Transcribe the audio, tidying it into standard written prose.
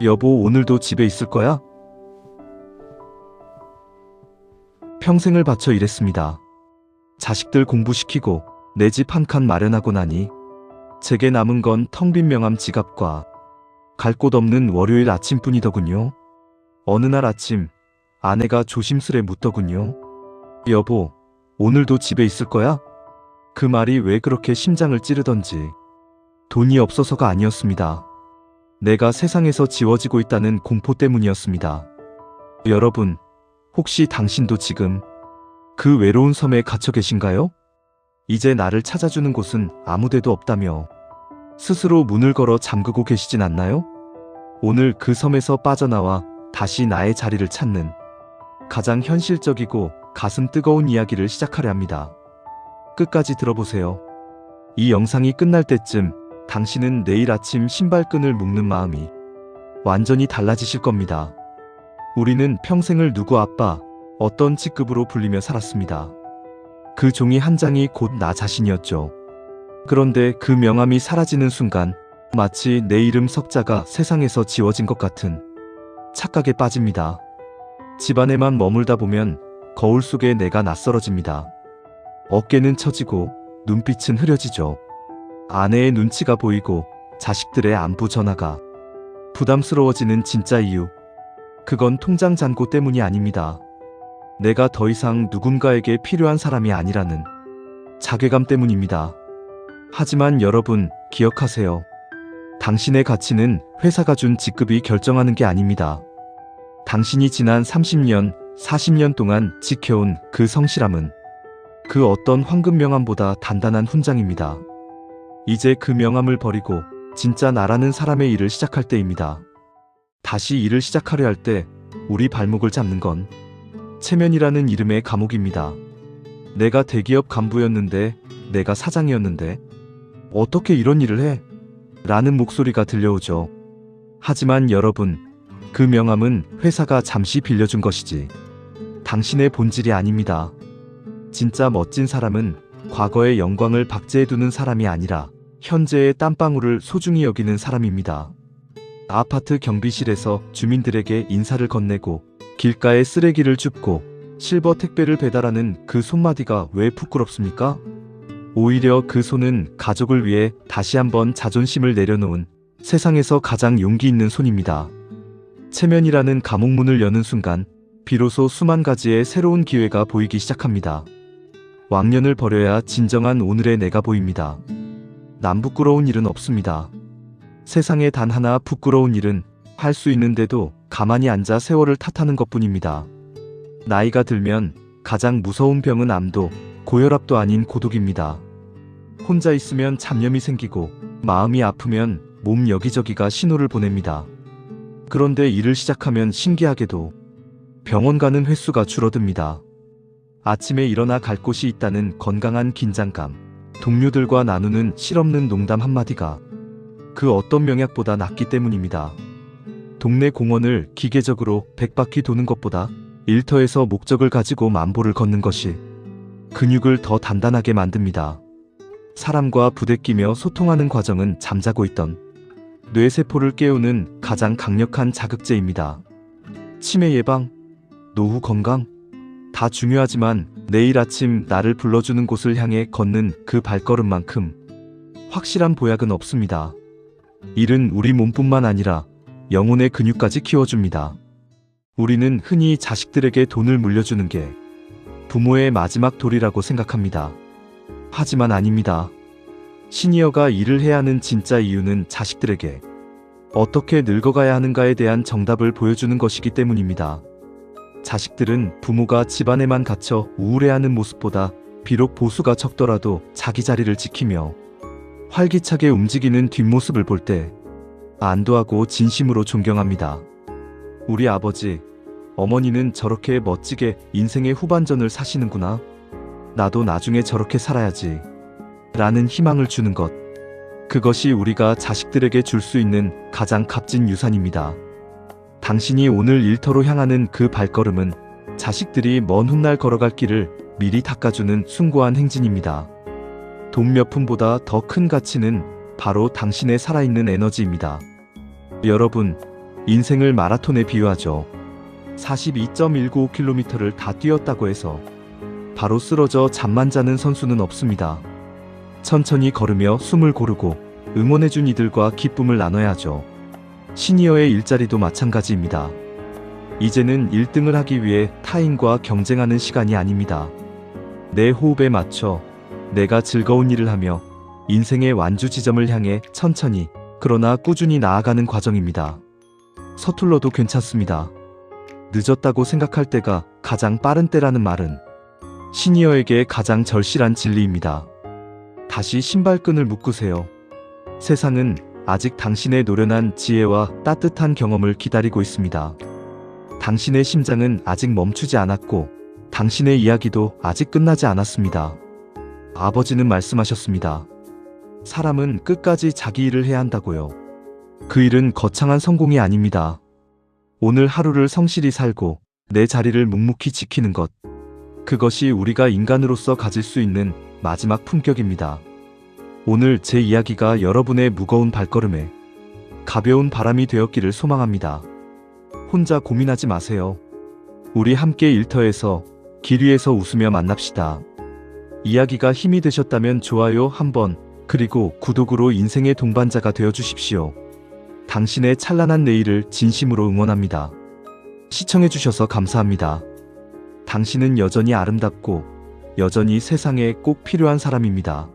여보, 오늘도 집에 있을 거야? 평생을 바쳐 일했습니다. 자식들 공부시키고 내 집 한 칸 마련하고 나니 제게 남은 건 텅 빈 명함 지갑과 갈 곳 없는 월요일 아침뿐이더군요. 어느 날 아침 아내가 조심스레 묻더군요. 여보, 오늘도 집에 있을 거야? 그 말이 왜 그렇게 심장을 찌르던지. 돈이 없어서가 아니었습니다. 내가 세상에서 지워지고 있다는 공포 때문이었습니다. 여러분, 혹시 당신도 지금 그 외로운 섬에 갇혀 계신가요? 이제 나를 찾아주는 곳은 아무데도 없다며 스스로 문을 걸어 잠그고 계시진 않나요? 오늘 그 섬에서 빠져나와 다시 나의 자리를 찾는 가장 현실적이고 가슴 뜨거운 이야기를 시작하려 합니다. 끝까지 들어보세요. 이 영상이 끝날 때쯤 당신은 내일 아침 신발끈을 묶는 마음이 완전히 달라지실 겁니다. 우리는 평생을 누구 아빠, 어떤 직급으로 불리며 살았습니다. 그 종이 한 장이 곧 나 자신이었죠. 그런데 그 명함이 사라지는 순간 마치 내 이름 석자가 세상에서 지워진 것 같은 착각에 빠집니다. 집안에만 머물다 보면 거울 속에 내가 낯설어집니다. 어깨는 처지고 눈빛은 흐려지죠. 아내의 눈치가 보이고 자식들의 안부 전화가 부담스러워지는 진짜 이유. 그건 통장 잔고 때문이 아닙니다. 내가 더 이상 누군가에게 필요한 사람이 아니라는 자괴감 때문입니다. 하지만 여러분, 기억하세요. 당신의 가치는 회사가 준 직급이 결정하는 게 아닙니다. 당신이 지난 30년, 40년 동안 지켜온 그 성실함은 그 어떤 황금 명함보다 단단한 훈장입니다. 이제 그 명함을 버리고 진짜 나라는 사람의 일을 시작할 때입니다. 다시 일을 시작하려 할 때 우리 발목을 잡는 건 체면이라는 이름의 감옥입니다. 내가 대기업 간부였는데, 내가 사장이었는데 어떻게 이런 일을 해? 라는 목소리가 들려오죠. 하지만 여러분, 그 명함은 회사가 잠시 빌려준 것이지 당신의 본질이 아닙니다. 진짜 멋진 사람은 과거의 영광을 박제해두는 사람이 아니라 현재의 땀방울을 소중히 여기는 사람입니다. 아파트 경비실에서 주민들에게 인사를 건네고 길가에 쓰레기를 줍고 실버 택배를 배달하는 그 손마디가 왜 부끄럽습니까? 오히려 그 손은 가족을 위해 다시 한번 자존심을 내려놓은 세상에서 가장 용기 있는 손입니다. 체면이라는 감옥문을 여는 순간 비로소 수만 가지의 새로운 기회가 보이기 시작합니다. 왕년을 버려야 진정한 오늘의 내가 보입니다. 남 부끄러운 일은 없습니다. 세상에 단 하나 부끄러운 일은 할 수 있는데도 가만히 앉아 세월을 탓하는 것뿐입니다. 나이가 들면 가장 무서운 병은 암도 고혈압도 아닌 고독입니다. 혼자 있으면 잡념이 생기고 마음이 아프면 몸 여기저기가 신호를 보냅니다. 그런데 일을 시작하면 신기하게도 병원 가는 횟수가 줄어듭니다. 아침에 일어나 갈 곳이 있다는 건강한 긴장감, 동료들과 나누는 실없는 농담 한마디가 그 어떤 명약보다 낫기 때문입니다. 동네 공원을 기계적으로 100바퀴 도는 것보다 일터에서 목적을 가지고 만보를 걷는 것이 근육을 더 단단하게 만듭니다. 사람과 부대끼며 소통하는 과정은 잠자고 있던 뇌세포를 깨우는 가장 강력한 자극제입니다. 치매 예방, 노후 건강, 다 중요하지만 내일 아침 나를 불러주는 곳을 향해 걷는 그 발걸음만큼 확실한 보약은 없습니다. 일은 우리 몸뿐만 아니라 영혼의 근육까지 키워줍니다. 우리는 흔히 자식들에게 돈을 물려주는 게 부모의 마지막 도리라고 생각합니다. 하지만 아닙니다. 시니어가 일을 해야 하는 진짜 이유는 자식들에게 어떻게 늙어가야 하는가에 대한 정답을 보여주는 것이기 때문입니다. 자식들은 부모가 집안에만 갇혀 우울해하는 모습보다 비록 보수가 적더라도 자기 자리를 지키며 활기차게 움직이는 뒷모습을 볼 때 안도하고 진심으로 존경합니다. 우리 아버지, 어머니는 저렇게 멋지게 인생의 후반전을 사시는구나. 나도 나중에 저렇게 살아야지. 라는 희망을 주는 것. 그것이 우리가 자식들에게 줄 수 있는 가장 값진 유산입니다. 당신이 오늘 일터로 향하는 그 발걸음은 자식들이 먼 훗날 걸어갈 길을 미리 닦아주는 숭고한 행진입니다. 돈 몇 푼보다 더 큰 가치는 바로 당신의 살아있는 에너지입니다. 여러분, 인생을 마라톤에 비유하죠. 42.195km를 다 뛰었다고 해서 바로 쓰러져 잠만 자는 선수는 없습니다. 천천히 걸으며 숨을 고르고 응원해준 이들과 기쁨을 나눠야 하죠. 시니어의 일자리도 마찬가지입니다. 이제는 1등을 하기 위해 타인과 경쟁하는 시간이 아닙니다. 내 호흡에 맞춰 내가 즐거운 일을 하며 인생의 완주 지점을 향해 천천히 그러나 꾸준히 나아가는 과정입니다. 서툴러도 괜찮습니다. 늦었다고 생각할 때가 가장 빠른 때라는 말은 시니어에게 가장 절실한 진리입니다. 다시 신발끈을 묶으세요. 세상은 아직 당신의 노련한 지혜와 따뜻한 경험을 기다리고 있습니다. 당신의 심장은 아직 멈추지 않았고 당신의 이야기도 아직 끝나지 않았습니다. 아버지는 말씀하셨습니다. 사람은 끝까지 자기 일을 해야 한다고요. 그 일은 거창한 성공이 아닙니다. 오늘 하루를 성실히 살고 내 자리를 묵묵히 지키는 것. 그것이 우리가 인간으로서 가질 수 있는 마지막 품격입니다. 오늘 제 이야기가 여러분의 무거운 발걸음에 가벼운 바람이 되었기를 소망합니다. 혼자 고민하지 마세요. 우리 함께 일터에서 길 위에서 웃으며 만납시다. 이야기가 힘이 되셨다면 좋아요 한번 그리고 구독으로 인생의 동반자가 되어주십시오. 당신의 찬란한 내일을 진심으로 응원합니다. 시청해주셔서 감사합니다. 당신은 여전히 아름답고 여전히 세상에 꼭 필요한 사람입니다.